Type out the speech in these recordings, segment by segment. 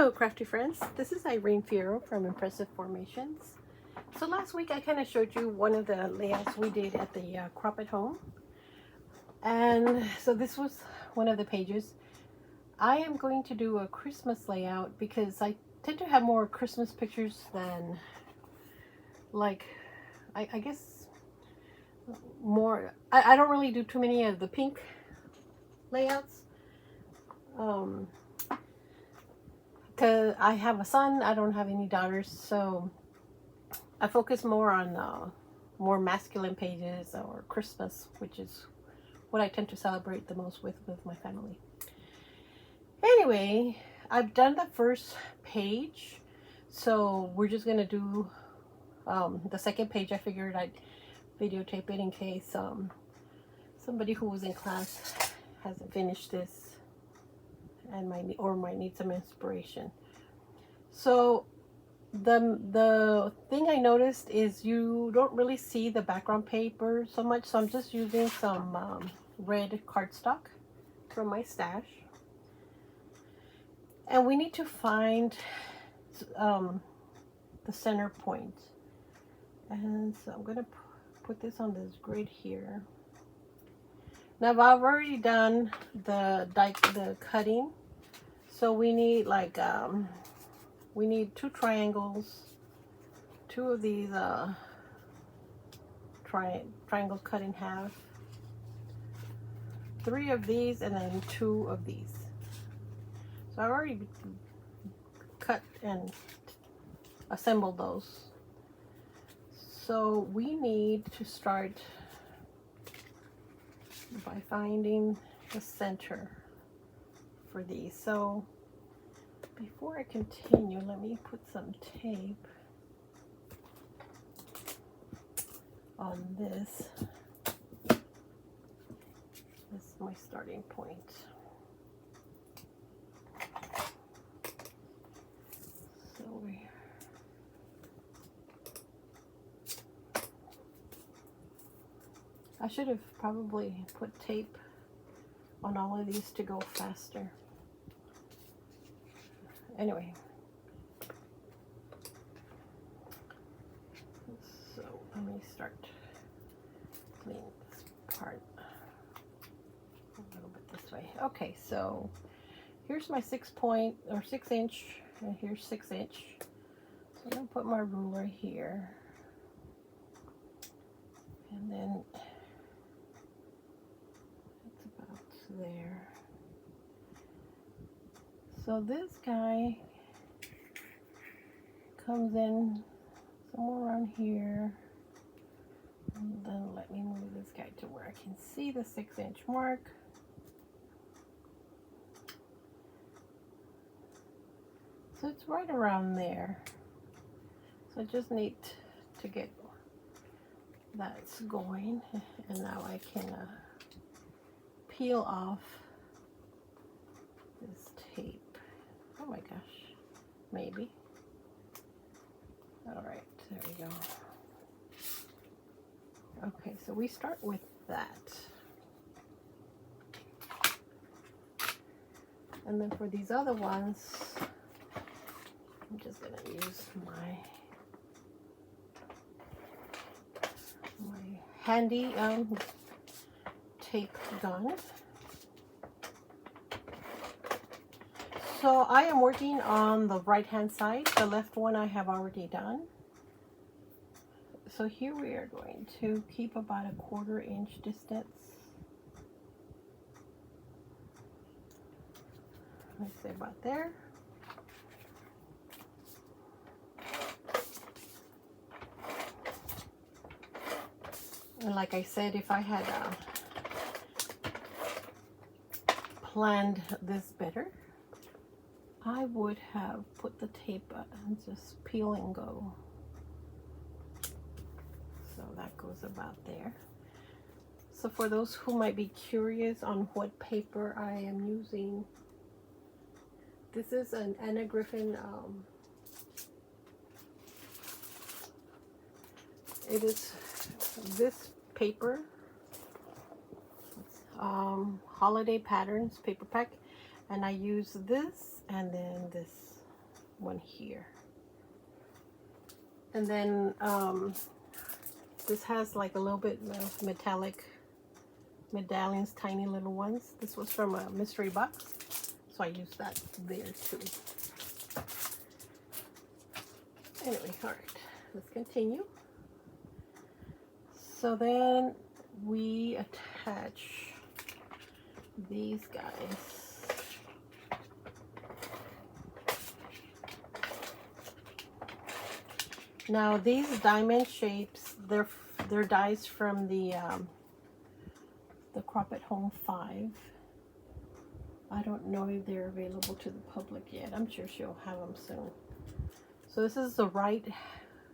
Hello crafty friends, this is Irene Fierro from Impressive Formations. So last week I kind of showed you one of the layouts we did at the crop at home, and so this was one of the pages. I am going to do a Christmas layout because I tend to have more Christmas pictures than like I guess more. I don't really do too many of the pink layouts. Because I have a son, I don't have any daughters, so I focus more on more masculine pages or Christmas, which is what I tend to celebrate the most with my family. Anyway, I've done the first page, so we're just gonna do the second page. I figured I'd videotape it in case somebody who was in class hasn't finished this and might need some inspiration. So the thing I noticed is you don't really see the background paper so much, so I'm just using some red cardstock from my stash, and we need to find the center point. And so I'm gonna put this on this grid here. Now I've already done the cutting, so we need like we need 2 triangles, 2 of these triangles cut in half, 3 of these, and then 2 of these. So I've already cut and assembled those. So we need to start by finding the center for these. So before I continue, let me put some tape on this. This is my starting point. So I should have probably put tape on all of these to go faster. Anyway, so let me start cleaning this part a little bit this way. Okay, so here's my 6 inch, and here's 6 inch. So I'm gonna put my ruler here, and then it's about there. So this guy comes in somewhere around here, and then let me move this guy to where I can see the 6 inch mark. So it's right around there. So I just need to get that's going, and now I can peel off this tape. Oh my gosh, maybe. All right, there we go. Okay, so we start with that. And then for these other ones, I'm just gonna use my handy tape gun. So I am working on the right hand side. The left one I have already done. So here we are going to keep about a 1/4 inch distance. Let's say about there. And like I said, if I had planned this better, I would have put the tape and just peel and go. So that goes about there. So for those who might be curious on what paper I am using, this is an Anna Griffin. It is this paper, Holiday Patterns paper pack, and I use this and then this one here. And then this has like a little bit of metallic medallions, tiny little ones. This was from a mystery box, so I used that there too. Anyway, all right, let's continue. So then we attach these guys. Now these diamond shapes, they're dies from the Crop at Home 5. I don't know if they're available to the public yet. I'm sure she'll have them soon. So this is the right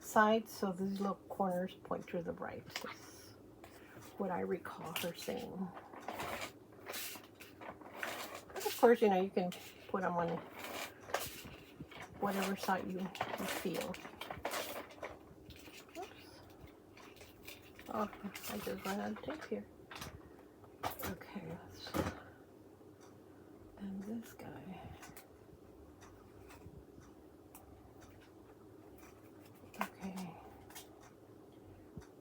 side, so these little corners point to the right. That's what I recall her saying. But of course, you know, you can put them on whatever side you feel. Oops. Oh, I just ran out of tape here. Okay, and this guy. Okay,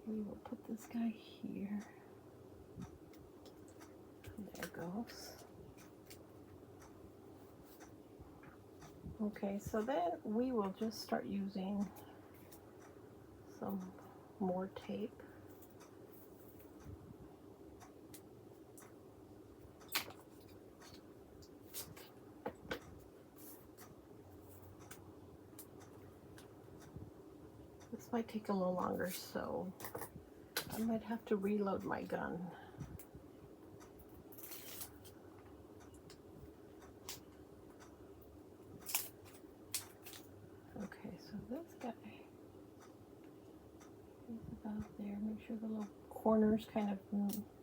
we will put this guy here. There it goes. Okay, so then we will just start using some more tape. This might take a little longer, so I might have to reload my gun. Okay, so this guy is about there. Make sure the little corners kind of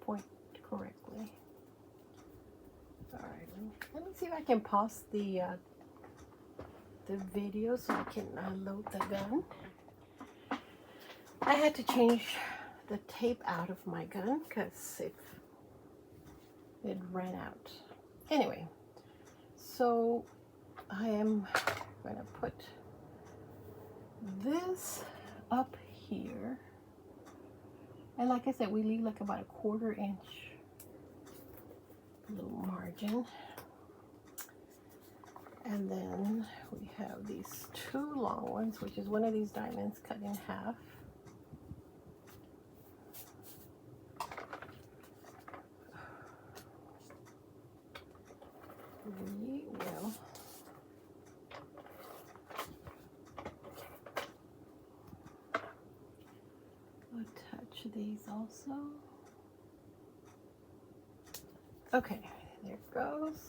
point correctly. All right, let me see if I can pause the video so I can load the gun. I had to change the tape out of my gun because it ran out. Anyway, so I am going to put this up here, and like I said, we leave like about a 1/4 inch little margin, and then we have these 2 long ones, which is one of these diamonds cut in half. We will attach these also. Okay, there it goes.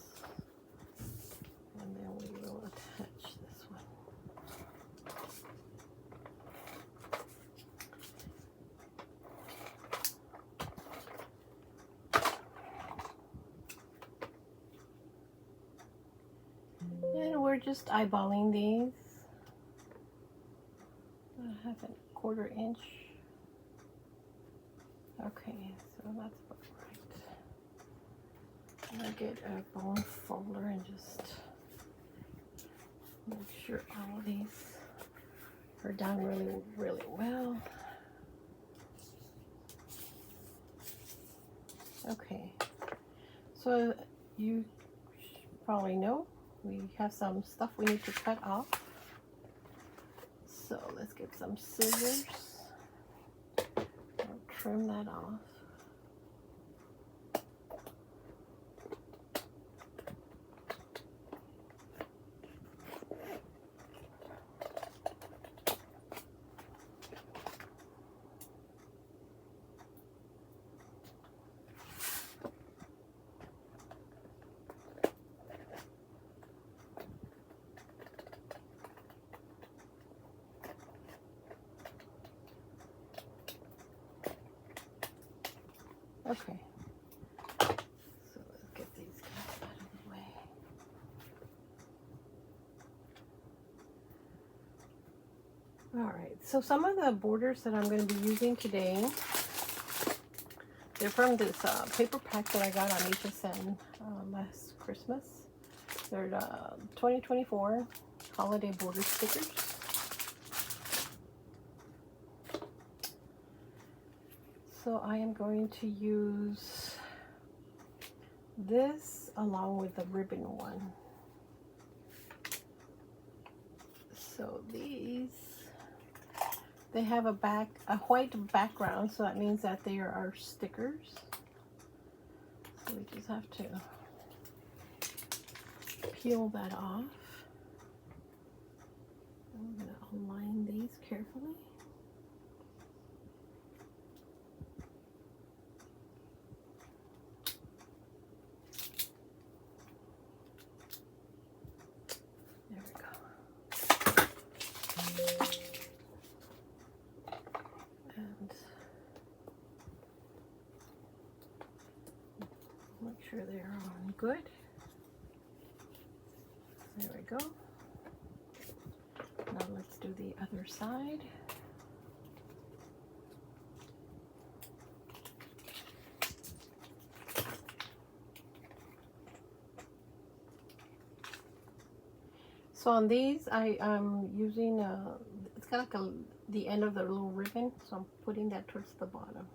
And then we will attach this one. And we're just eyeballing these. I have a 1/4 inch. Okay, so that's about right. I'll get a bone folder and just make sure all of these are done really well. Okay, so you probably know we have some stuff we need to cut off. So let's get some scissors. I'll trim that off. Okay, so let's get these guys out of the way. All right, so some of the borders that I'm going to be using today, they're from this paper pack that I got on HSN last Christmas. They're 2024 holiday border stickers. So I am going to use this along with the ribbon one. So these, they have a white background, so that means that they are stickers. So we just have to peel that off. I'm going to align these carefully. There we go. And make sure they're on good. There we go. Now let's do the other side. So on these, I am using it's kind of like the end of the little ribbon, so I'm putting that towards the bottom.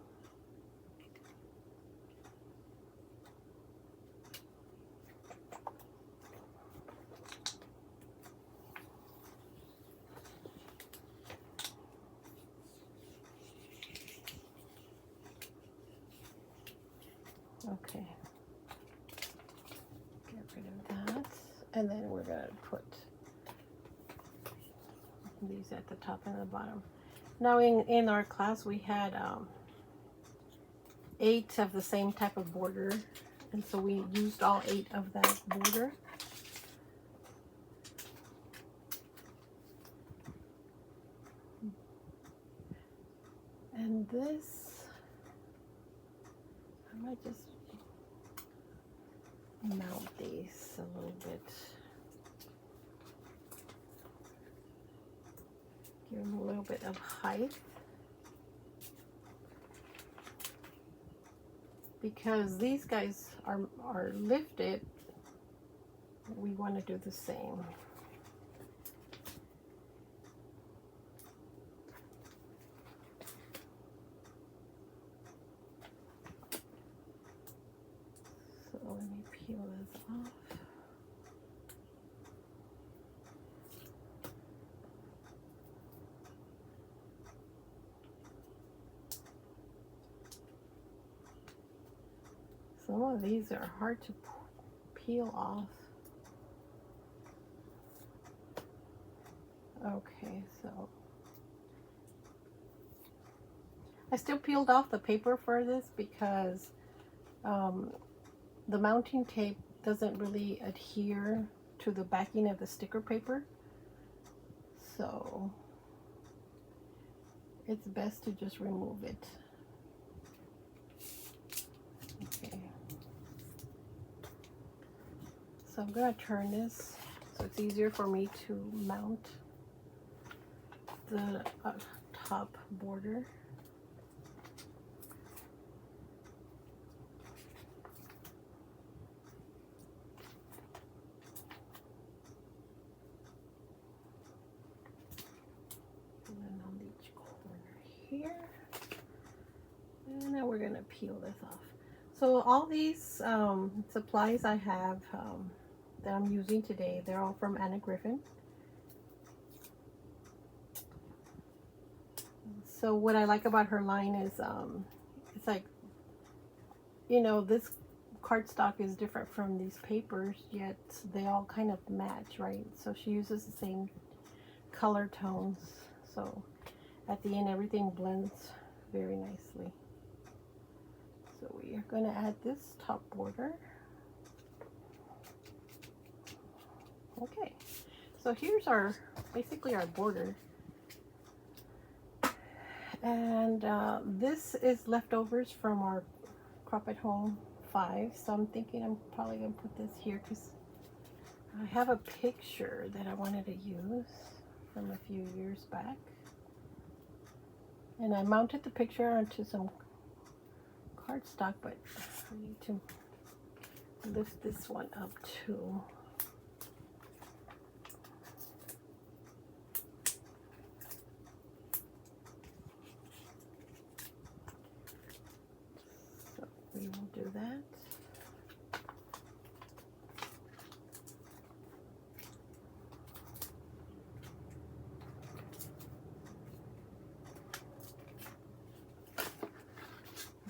Okay, get rid of that, and then we're gonna put these at the top and the bottom. Now in our class we had 8 of the same type of border, and so we used all 8 of that border. And this, I might just mount these a little bit. Give them a little bit of height. Because these guys are lifted, we want to do the same. So let me peel this off. Some of these are hard to peel off. Okay, so I still peeled off the paper for this because the mounting tape doesn't really adhere to the backing of the sticker paper. So it's best to just remove it. Okay. So I'm going to turn this so it's easier for me to mount the top border. And then on each corner here. And now we're going to peel this off. So all these supplies I have that I'm using today, they're all from Anna Griffin. So what I like about her line is it's like, you know, this cardstock is different from these papers, yet they all kind of match, right? So she uses the same color tones. So at the end, everything blends very nicely. So we are going to add this top border. Okay, so here's our, basically our border. And this is leftovers from our Crop at Home 5. So I'm thinking I'm probably going to put this here because I have a picture that I wanted to use from a few years back. And I mounted the picture onto some cardstock, but I need to lift this one up too. do that.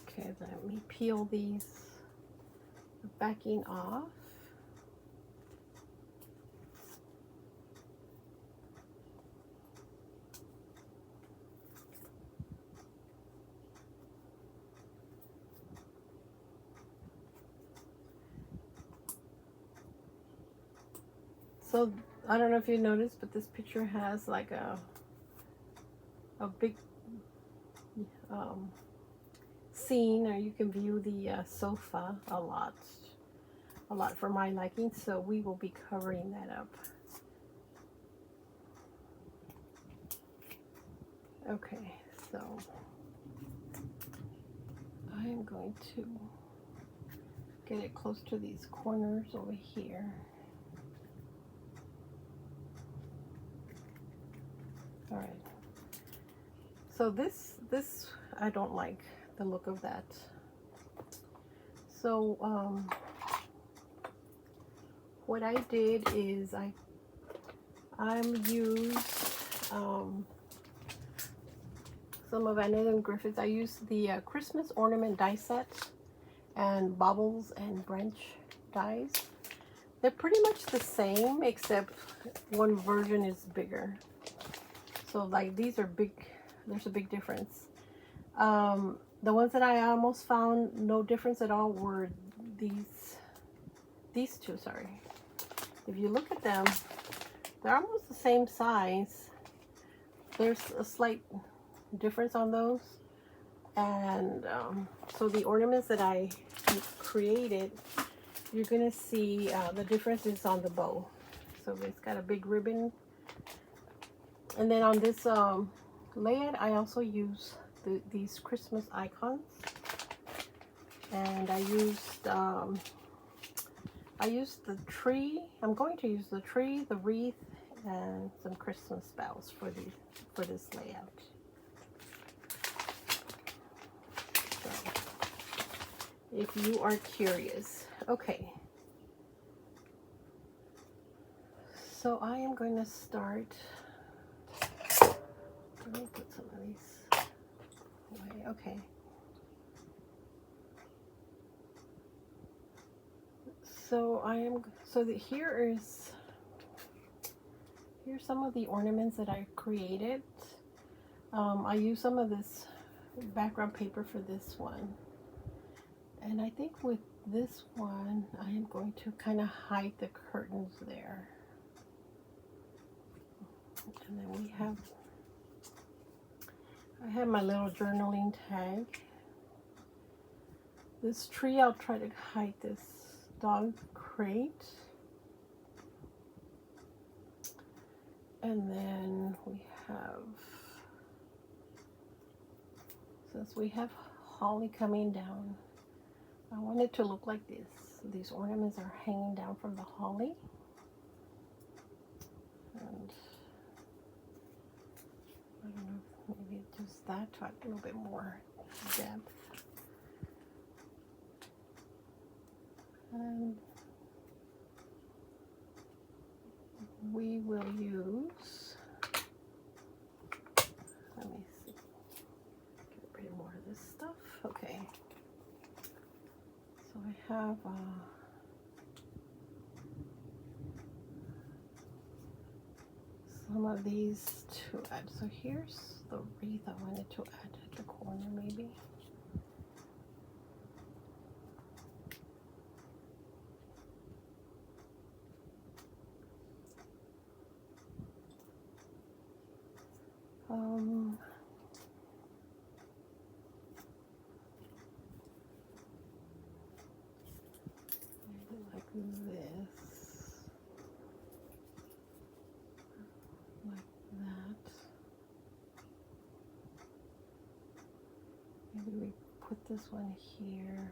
Okay, let me peel these backing off. So I don't know if you noticed, but this picture has like a big scene, or you can view the sofa a lot for my liking. So we will be covering that up. Okay, so I am going to get it close to these corners over here. All right. So this I don't like the look of that. So what I did is I used some of Annette Griffiths. I used the Christmas ornament die set and baubles and branch dies. They're pretty much the same, except one version is bigger. So like these are big, there's a big difference. The ones that I almost found no difference at all were these two, sorry. If you look at them, they're almost the same size. There's a slight difference on those. And so the ornaments that I created, you're gonna see the difference is on the bow. So it's got a big ribbon. And then on this layout, I also use these Christmas icons. And I used the tree. I'm going to use the tree, the wreath, and some Christmas bells for this layout. So, if you are curious. Okay. So I am going to start. Let me put some of these away. Okay. So here's some of the ornaments that I created. I used some of this background paper for this one. And I think with this one, I am going to kind of hide the curtains there. And then I have my little journaling tag. This tree, I'll try to hide this dog crate. And then we have, since we have holly coming down, I want it to look like this. These ornaments are hanging down from the holly. And I don't know, maybe just that to add a little bit more depth. And we will use, let me see, get a bit more of this stuff. Okay. So I have some of these to add. So here's the wreath I wanted to add at the corner maybe. Maybe like this, like that. Maybe we put this one here.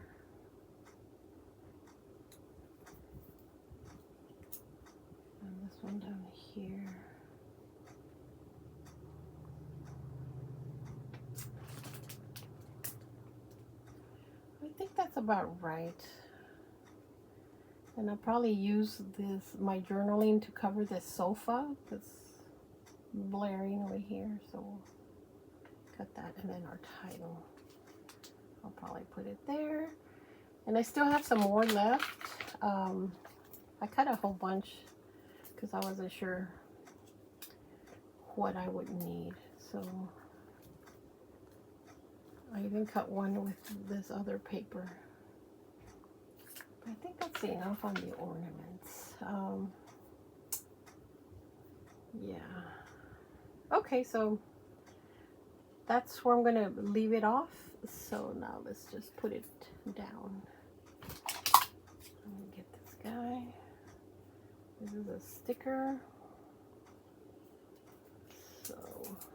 And this one down here. I think that's about right. And I'll probably use my journaling to cover this sofa that's blaring over here. So we'll cut that, and then our title. I'll probably put it there. And I still have some more left. I cut a whole bunch because I wasn't sure what I would need. So I even cut one with this other paper. But I think that's enough on the ornaments. Yeah. Okay, so that's where I'm going to leave it off. So now let's just put it down. Let me get this guy. This is a sticker. So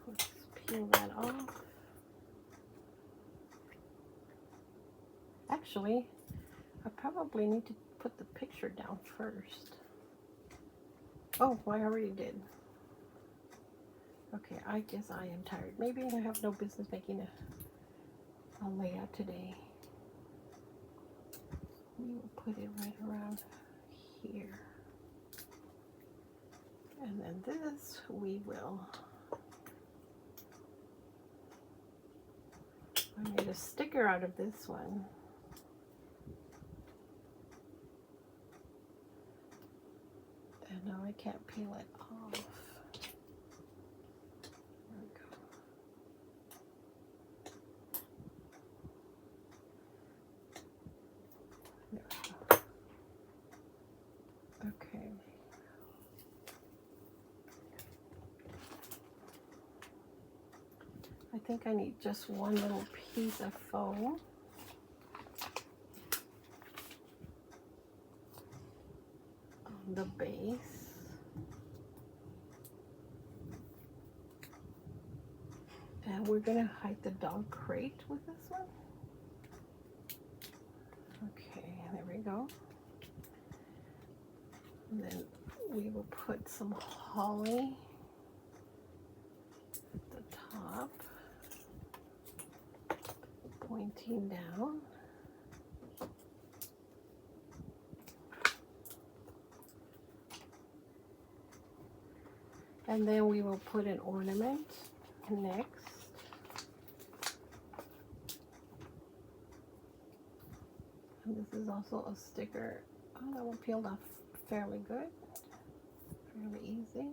let's peel that off. Actually, I probably need to put the picture down first. Oh, I already did. Okay, I guess I am tired. Maybe I have no business making a layout today. We will put it right around here. And then this we will. I made a sticker out of this one. And now I can't peel it off. Okay. I think I need just one little piece of foam. On the base. And we're going to hide the dog crate with this one. Okay, there we go. And then we will put some holly at the top, pointing down. And then we will put an ornament next. And this is also a sticker. Oh, that one peeled off fairly good. Fairly easy.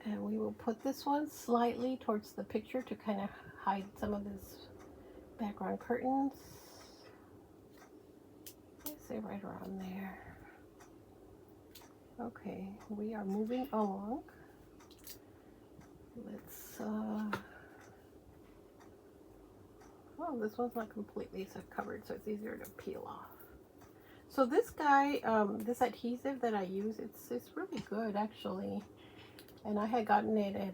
And we will put this one slightly towards the picture to kind of hide some of this background curtains. Let's say right around there. Okay, we are moving along. Let's, well, this one's not completely covered, so it's easier to peel off. So this guy, this adhesive that I use, it's really good actually. And I had gotten it at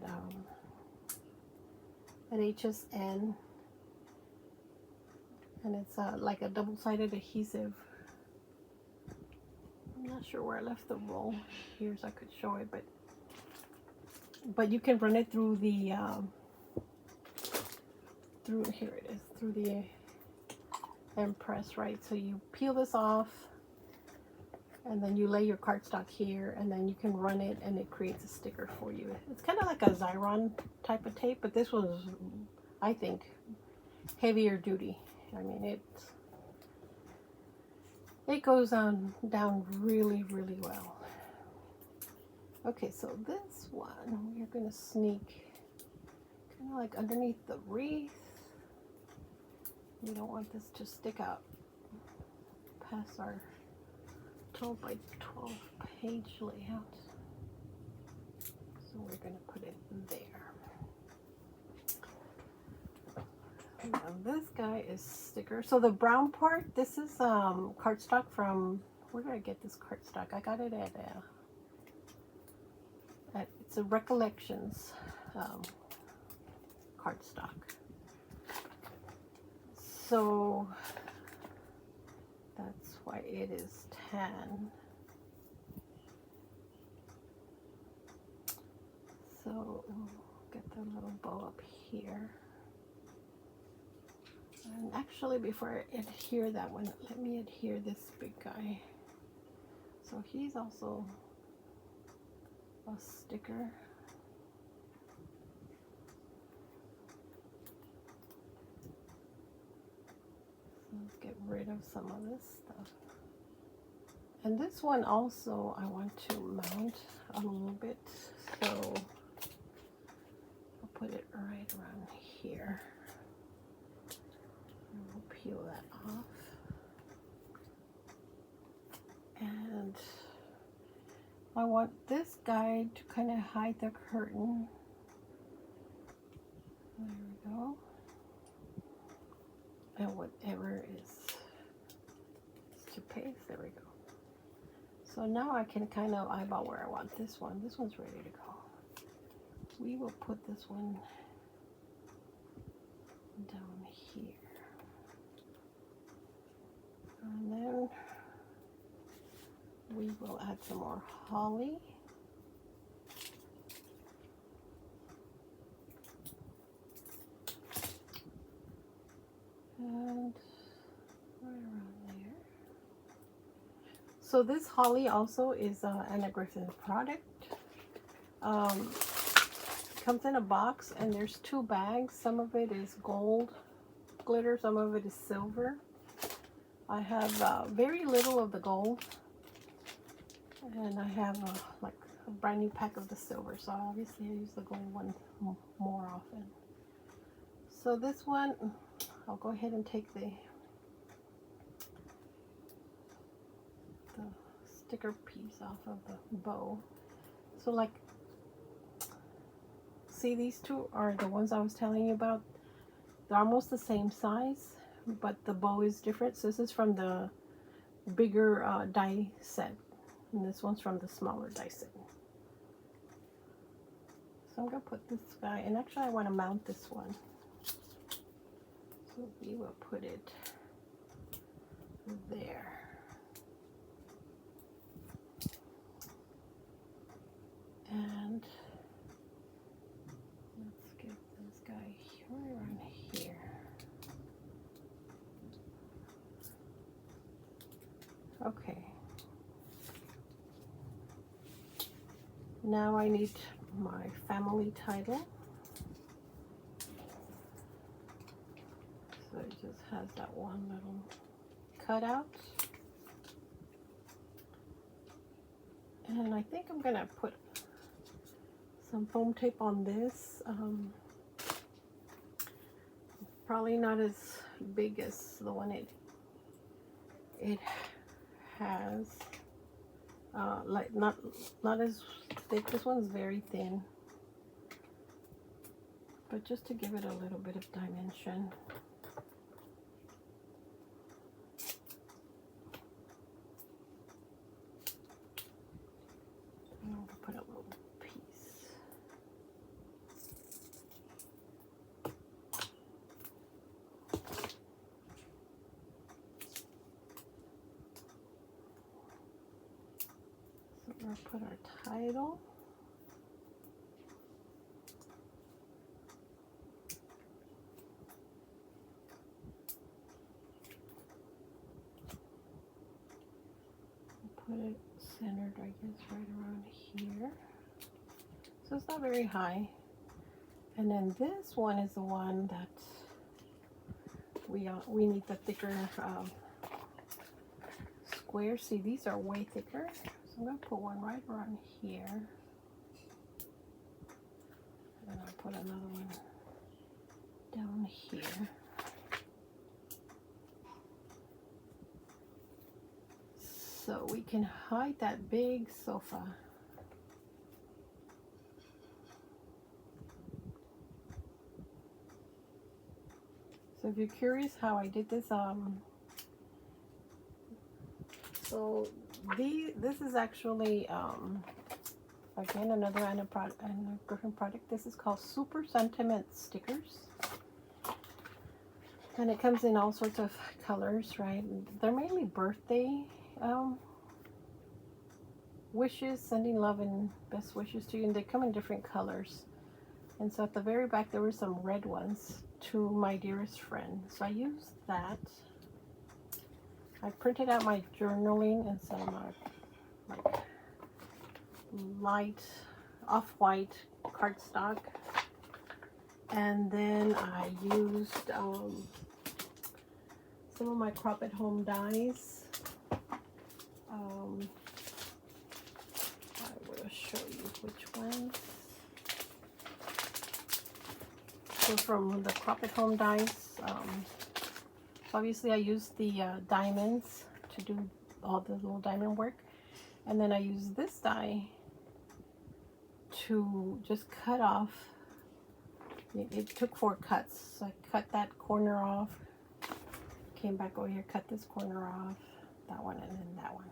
HSN. And it's like a double-sided adhesive. I'm not sure where I left the roll here so I could show it, but you can run it through the here it is, through the impress, right? So you peel this off, and then you lay your cardstock here, and then you can run it, and it creates a sticker for you. It's kind of like a Xyron type of tape, but this was, I think, heavier duty. I mean, it goes down really, really well. Okay, so this one, we're going to sneak kind of like underneath the wreath. We don't want this to stick out past our 12 by 12 page layout. So we're going to put it there. Now this guy is sticker. So the brown part, this is cardstock from, where did I get this cardstock? I got it at it's a Recollections cardstock. So that's why it is tan. So get the little bow up here. And actually, before I adhere that one, let me adhere this big guy. So he's also a sticker. So let's get rid of some of this stuff. And this one also I want to mount a little bit, so I'll put it right around here. And we'll peel that off. And I want this guy to kind of hide the curtain. There we go. And whatever is to paste, there we go. So now I can kind of eyeball where I want this one. This one's ready to go. We will put this one down here. And then we will add some more holly. And right around there. So this holly also is an Griffin product. Comes in a box and there's 2 bags. Some of it is gold glitter, some of it is silver. I have very little of the gold, and I have like a brand new pack of the silver, so obviously I use the gold one more often. So this one, I'll go ahead and take the sticker piece off of the bow. So like, see, these two are the ones I was telling you about. They're almost the same size, but the bow is different. So this is from the bigger die set, and this one's from the smaller die set. So I'm gonna put this guy, and actually I want to mount this one. So we will put it there. And let's get this guy right around here. Okay. Now I need my family title. So it just has that one little cutout. And I think I'm gonna put some foam tape on this. Probably not as big as the one it has. Like not as thick. This one's very thin, but just to give it a little bit of dimension. I'm going to put a little piece. So we'll put our title. Put it centered, I guess, right around here. So it's not very high. And then this one is the one that we need the thicker squares. See, these are way thicker. So I'm going to put one right around here. And I'll put another one down here. So we can hide that big sofa. So if you're curious how I did this, so this is actually again another Anna Griffin product. This is called Super Sentiment Stickers, and it comes in all sorts of colors, right? They're mainly birthday wishes, sending love and best wishes to you, and they come in different colors. And so at the very back there were some red ones, to my dearest friend. So I used that. I printed out my journaling and some like light off-white cardstock, and then I used some of my crop at home dies. I will show you which ones. So from the crop at home dies, obviously I used the diamonds to do all the little diamond work, and then I used this die to just cut off. It took 4 cuts, so I cut that corner off, came back over here, cut this corner off, that one, and then that one.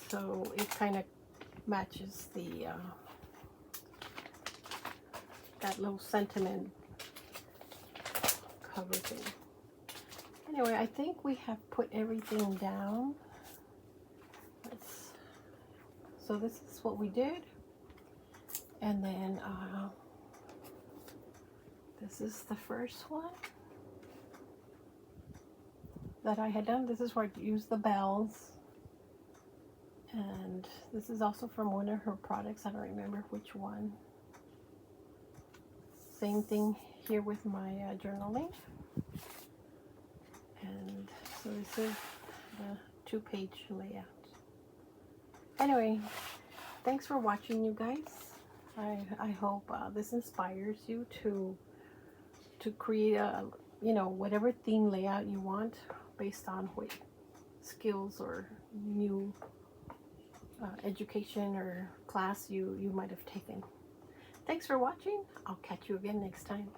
So it kind of matches the that little sentiment cover thing. Anyway, I think we have put everything down. So this is what we did, and then this is the first one that I had done. This is where I used the bells, and this is also from one of her products. I don't remember which one. Same thing here with my journaling. And so this is the 2-page layout. Anyway, thanks for watching, you guys. I hope this inspires you to create a, you know, whatever theme layout you want based on what skills or new education or class you might have taken. Thanks for watching. I'll catch you again next time.